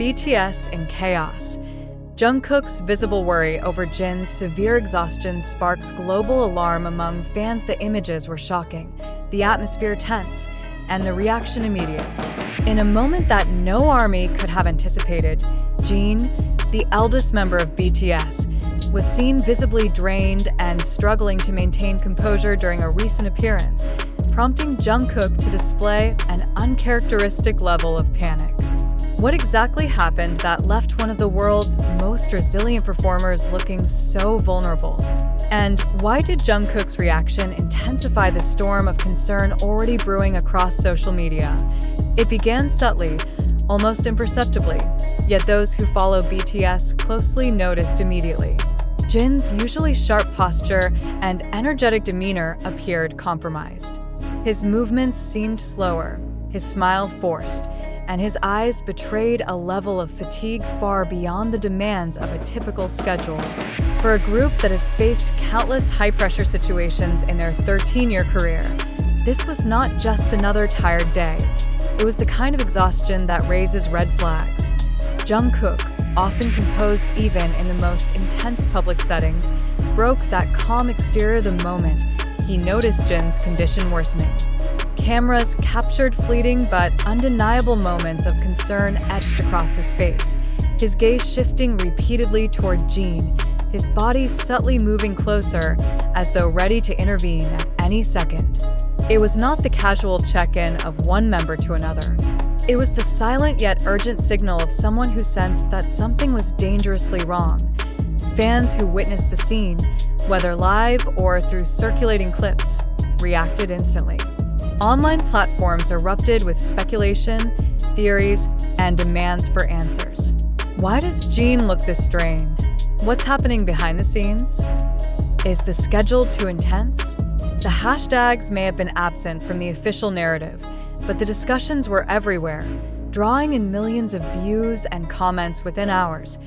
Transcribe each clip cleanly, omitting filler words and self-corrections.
BTS in chaos. Jungkook's visible worry over Jin's severe exhaustion sparks global alarm among fans. The images were shocking, the atmosphere tense, and the reaction immediate. In a moment that no army could have anticipated, Jin, the eldest member of BTS, was seen visibly drained and struggling to maintain composure during a recent appearance, prompting Jungkook to display an uncharacteristic level of panic. What exactly happened that left one of the world's most resilient performers looking so vulnerable? And why did Jungkook's reaction intensify the storm of concern already brewing across social media? It began subtly, almost imperceptibly, yet those who follow BTS closely noticed immediately. Jin's usually sharp posture and energetic demeanor appeared compromised. His movements seemed slower, his smile forced, and his eyes betrayed a level of fatigue far beyond the demands of a typical schedule. For a group that has faced countless high-pressure situations in their 13-year career, this was not just another tired day. It was the kind of exhaustion that raises red flags. Jungkook, often composed even in the most intense public settings, broke that calm exterior the moment he noticed Jin's condition worsening. Cameras captured fleeting but undeniable moments of concern etched across his face, his gaze shifting repeatedly toward Jin, his body subtly moving closer as though ready to intervene at any second. It was not the casual check-in of one member to another. It was the silent yet urgent signal of someone who sensed that something was dangerously wrong. Fans who witnessed the scene, whether live or through circulating clips, reacted instantly. Online platforms erupted with speculation, theories, and demands for answers. Why does Jin look this drained? What's happening behind the scenes? Is the schedule too intense? The hashtags may have been absent from the official narrative, but the discussions were everywhere, drawing in millions of views and comments within hours.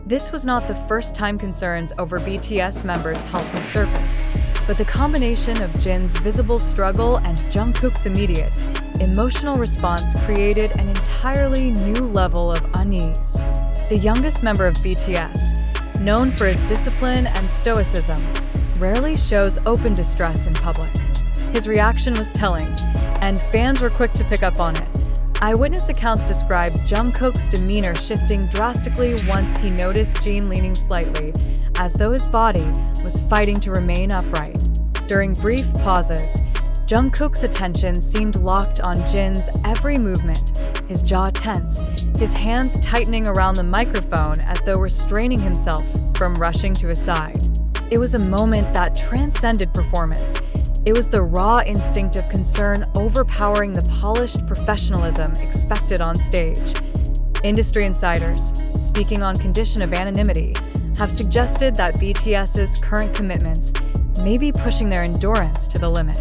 This was not the first time concerns over BTS members' health have surfaced, but the combination of Jin's visible struggle and Jungkook's immediate, emotional response created an entirely new level of unease. The youngest member of BTS, known for his discipline and stoicism, rarely shows open distress in public. His reaction was telling, and fans were quick to pick up on it. Eyewitness accounts describe Jungkook's demeanor shifting drastically once he noticed Jin leaning slightly, as though his body was fighting to remain upright. During brief pauses, Jungkook's attention seemed locked on Jin's every movement, his jaw tense, his hands tightening around the microphone as though restraining himself from rushing to his side. It was a moment that transcended performance. It was the raw instinct of concern overpowering the polished professionalism expected on stage. Industry insiders, speaking on condition of anonymity, have suggested that BTS's current commitments may be pushing their endurance to the limit.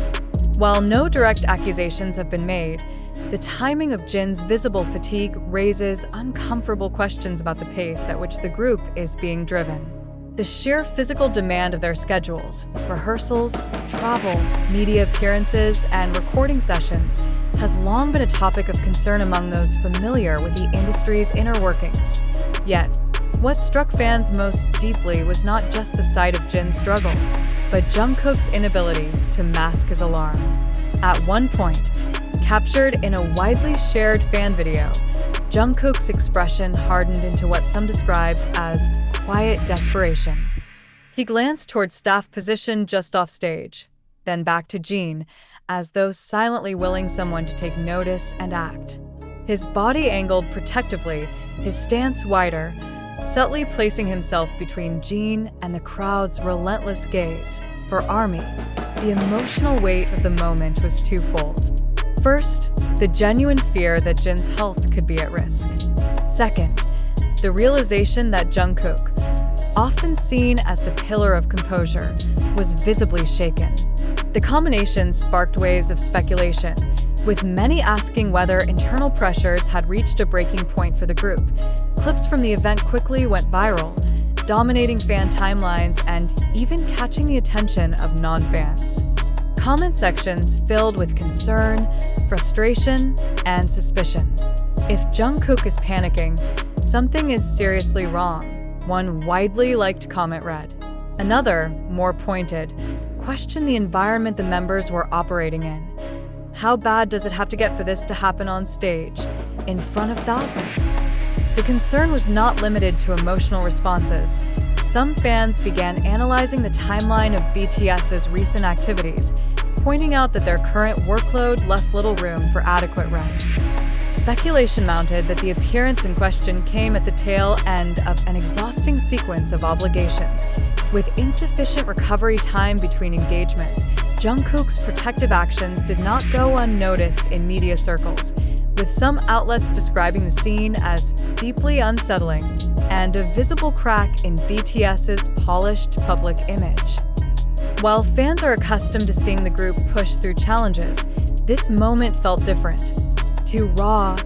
While no direct accusations have been made, the timing of Jin's visible fatigue raises uncomfortable questions about the pace at which the group is being driven. The sheer physical demand of their schedules, rehearsals, travel, media appearances, and recording sessions has long been a topic of concern among those familiar with the industry's inner workings. Yet, what struck fans most deeply was not just the sight of Jin's struggle, but Jungkook's inability to mask his alarm. At one point, captured in a widely shared fan video, Jungkook's expression hardened into what some described as quiet desperation. He glanced toward staff positioned just off stage, then back to Jin, as though silently willing someone to take notice and act. His body angled protectively, his stance wider, subtly placing himself between Jin and the crowd's relentless gaze. For ARMY, the emotional weight of the moment was twofold. First, the genuine fear that Jin's health could be at risk. Second, the realization that Jungkook, often seen as the pillar of composure, was visibly shaken. The combination sparked waves of speculation, with many asking whether internal pressures had reached a breaking point for the group. Clips from the event quickly went viral, dominating fan timelines and even catching the attention of non-fans. Comment sections filled with concern, frustration, and suspicion. If Jungkook is panicking, "Something is seriously wrong," one widely liked comment read. Another, more pointed, questioned the environment the members were operating in. How bad does it have to get for this to happen on stage, in front of thousands? The concern was not limited to emotional responses. Some fans began analyzing the timeline of BTS's recent activities, pointing out that their current workload left little room for adequate rest. Speculation mounted that the appearance in question came at the tail end of an exhausting sequence of obligations. With insufficient recovery time between engagements, Jungkook's protective actions did not go unnoticed in media circles, with some outlets describing the scene as deeply unsettling and a visible crack in BTS's polished public image. While fans are accustomed to seeing the group push through challenges, this moment felt different. Too raw,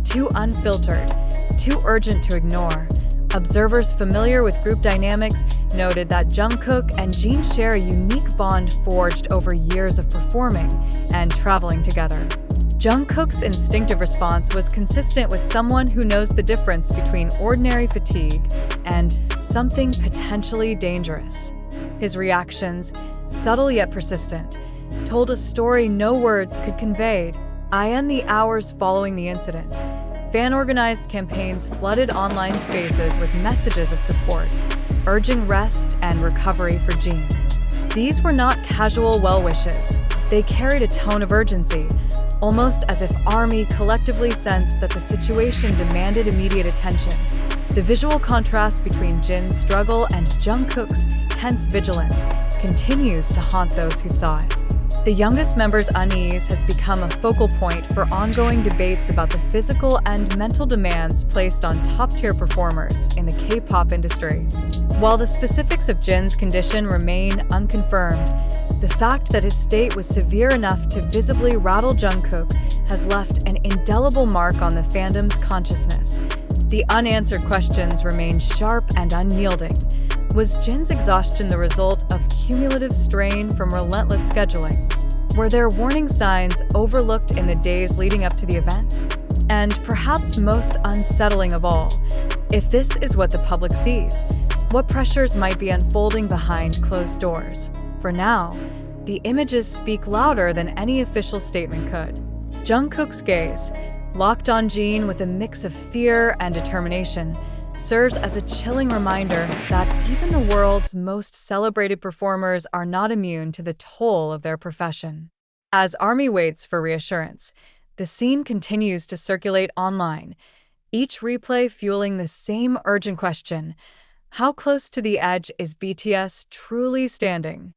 too unfiltered, too urgent to ignore. Observers familiar with group dynamics noted that Jungkook and Jin share a unique bond forged over years of performing and traveling together. Jungkook's instinctive response was consistent with someone who knows the difference between ordinary fatigue and something potentially dangerous. His reactions, subtle yet persistent, told a story no words could convey. In the hours following the incident, fan-organized campaigns flooded online spaces with messages of support, urging rest and recovery for Jin. These were not casual well wishes. They carried a tone of urgency, almost as if ARMY collectively sensed that the situation demanded immediate attention. The visual contrast between Jin's struggle and Jungkook's tense vigilance continues to haunt those who saw it. The youngest member's unease has become a focal point for ongoing debates about the physical and mental demands placed on top-tier performers in the K-pop industry. While the specifics of Jin's condition remain unconfirmed, the fact that his state was severe enough to visibly rattle Jungkook has left an indelible mark on the fandom's consciousness. The unanswered questions remain sharp and unyielding. Was Jin's exhaustion the result of cumulative strain from relentless scheduling? Were there warning signs overlooked in the days leading up to the event? And perhaps most unsettling of all, if this is what the public sees, what pressures might be unfolding behind closed doors? For now, the images speak louder than any official statement could. Jungkook's gaze, locked on Jin with a mix of fear and determination, serves as a chilling reminder that even the world's most celebrated performers are not immune to the toll of their profession. As ARMY waits for reassurance, the scene continues to circulate online, each replay fueling the same urgent question: how close to the edge is BTS truly standing?